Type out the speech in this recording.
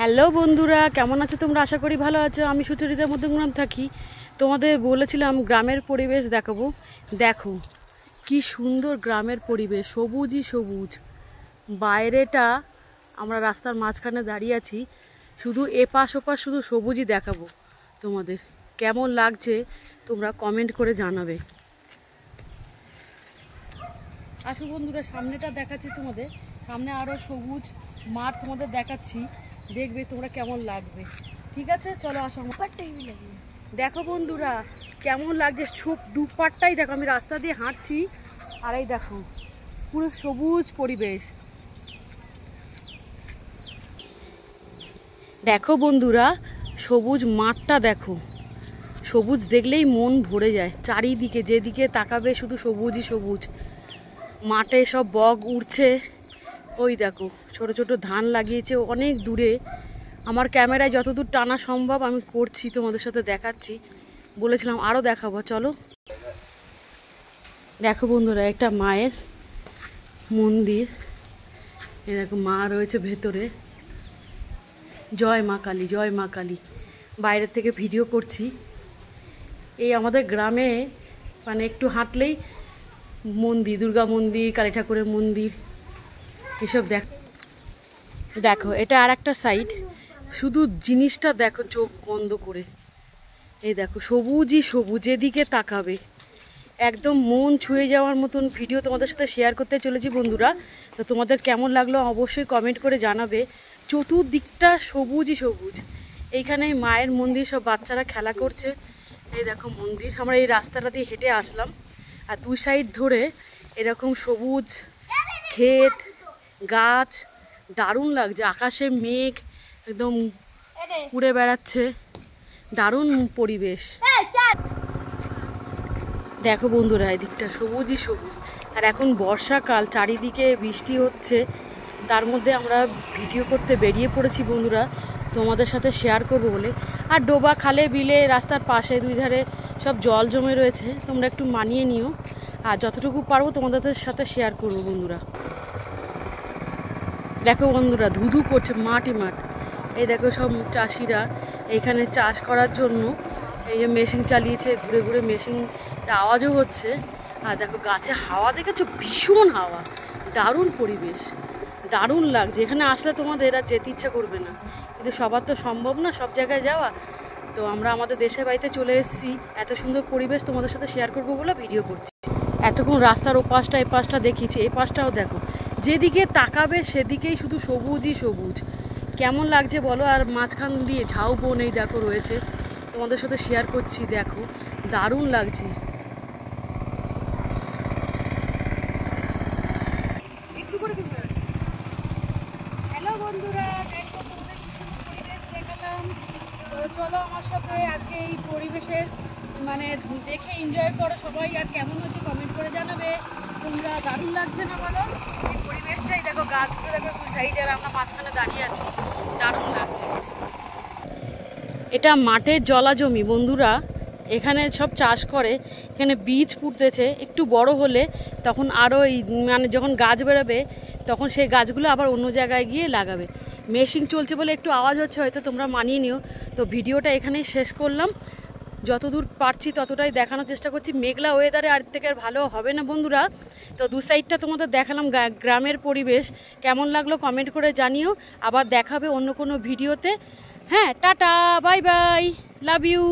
Hello বন্ধুরা, কেমন আছো তোমরা? আশা করি ভালো আছো। আমি সুচরিতা মধ্যমগ্রাম থাকি। তোমাদের বলেছিলাম গ্রামের পরিবেশ দেখাবো। দেখো কি সুন্দর গ্রামের পরিবেশ, সবুজই সবুজ। বাইরেটা আমরা রাস্তার মাঝখানে দাঁড়িয়ে আছি, শুধু এপাশ ওপাশ শুধু সবুজই দেখাবো তোমাদের। কেমন লাগছে তোমরা কমেন্ট করে জানাবে। আসো বন্ধুরা, সামনেটা দেখাচ্ছি তোমাদের। সামনে আরও সবুজ মাঠ তোমাদের দেখাচ্ছি, দেখবে তোমরা কেমন লাগবে। ঠিক আছে, চলো আসো। দেখো বন্ধুরা কেমন লাগছে, দুপাটটাই দেখো। আমি রাস্তা দিয়ে হাঁটছি আর এই দেখো পুরো সবুজ পরিবেশ। দেখো বন্ধুরা, সবুজ মাঠটা দেখো। সবুজ দেখলেই মন ভরে যায়। চারিদিকে যেদিকে তাকাবে শুধু সবুজই সবুজ। মাঠে সব বক উড়ছে, ওই দেখো ছোট ছোট ধান লাগিয়েছে অনেক দূরে। আমার ক্যামেরায় যতদূর টানা সম্ভব আমি করছি, তোমাদের সাথে দেখাচ্ছি। বলেছিলাম আরও দেখাবো, চলো। দেখো বন্ধুরা, একটা মায়ের মন্দির, এরকম মা রয়েছে ভেতরে। জয় মা কালী, জয় মা কালী। বাইরের থেকে ভিডিও করছি। এই আমাদের গ্রামে মানে একটু হাঁটলেই মন্দির, দুর্গা মন্দির, কালী ঠাকুরের মন্দির, এসব দেখো। এটা আর একটা সাইড, শুধু জিনিসটা দেখো চোখ বন্ধ করে। এই দেখো সবুজই সবুজ, এদিকে তাকাবে একদম মন ছুঁয়ে যাওয়ার মতন ভিডিও তোমাদের সাথে শেয়ার করতে চলেছি বন্ধুরা। তো তোমাদের কেমন লাগলো অবশ্যই কমেন্ট করে জানাবে। চতুর্দিকটা সবুজই সবুজ। এইখানে মায়ের মন্দির, সব বাচ্চারা খেলা করছে। এই দেখো মন্দির। আমরা এই রাস্তাটা দিয়ে হেঁটে আসলাম, আর দুই সাইড ধরে এরকম সবুজ ক্ষেত, গাছ, দারুণ লাগছে। আকাশে মেঘ একদম উড়ে বেড়াচ্ছে, দারুণ পরিবেশ। দেখো বন্ধুরা, এদিকটা সবুজই সবুজ। আর এখন বর্ষাকাল, চারিদিকে বৃষ্টি হচ্ছে, তার মধ্যে আমরা ভিডিও করতে বেরিয়ে পড়েছি বন্ধুরা, তোমাদের সাথে শেয়ার করব বলে। আর ডোবা, খালে, বিলে, রাস্তার পাশে দুই ধারে সব জল জমে রয়েছে, তোমরা একটু মানিয়ে নিও। আর যতটুকু পারবো তোমাদের সাথে শেয়ার করবো বন্ধুরা। দেখো বন্ধুরা, ধুধু করছে মাঠই মাঠ। এই দেখো সব চাষিরা এইখানে চাষ করার জন্য এই যে মেশিন চালিয়েছে, ঘুরে ঘুরে মেশিন আওয়াজও হচ্ছে। আর দেখো গাছে হাওয়া দেখেছো, ভীষণ হাওয়া, দারুণ পরিবেশ, দারুণ লাগছে। এখানে আসলে তোমাদের আর যেতে ইচ্ছা করবে না, কিন্তু সবার তো সম্ভব না সব জায়গায় যাওয়া। তো আমরা আমাদের দেশের বাড়িতে চলে এসেছি, এত সুন্দর পরিবেশ তোমাদের সাথে শেয়ার করবো বলে ভিডিও করছি। এতক্ষণ রাস্তার ও পাশটা এ পাশটা দেখিয়েছি, এই পাশটাও দেখো। যেদিকে তাকাবে সেদিকেই শুধু সবুজই সবুজ। কেমন লাগছে বলো? আর মাঝখান দিয়ে ঝাউবন এই দেখো রয়েছে, তোমাদের সাথে শেয়ার করছি। দেখো দারুণ লাগছে। হ্যালো বন্ধুরা, দেখো তোমাদের কি সুন্দর পরিবেশ দেখালাম। তো চলো আমার সাথে আজকে এই পরিবেশের মানে দেখে এনজয় করো সবাই। আর কেমন হচ্ছে কমেন্ট করে জানাবে তোমরা। দারুণ লাগছে না বলো? এই পরিবেশটাই দেখো, গাছগুলো দেখো দু সাইডে, আর আমরা মাঝখানে দাঁড়িয়ে আছি, দারুণ লাগছে। এটা মাঠের জলা জমি বন্ধুরা, এখানে সব চাষ করে। এখানে বীজ পুঁততেছে, একটু বড় হলে তখন আরও মানে যখন গাছ বেরোবে তখন সেই গাছগুলো আবার অন্য জায়গায় গিয়ে লাগাবে। মেশিন চলছে বলে একটু আওয়াজ হচ্ছে, হয়তো তোমরা মানিয়ে নিও। তো ভিডিওটা এখানেই শেষ করলাম, যতদূর পারছি ততটাই দেখানোর চেষ্টা করছি। মেঘলা ওয়েদারে আর থেকে আর ভালো হবে না বন্ধুরা। তো দু সাইডটা তোমাদের দেখালাম গ্রামের পরিবেশ। কেমন লাগলো কমেন্ট করে জানিও। আবার দেখাবে অন্য কোনো ভিডিওতে। হ্যাঁ, tata, bye bye, love you.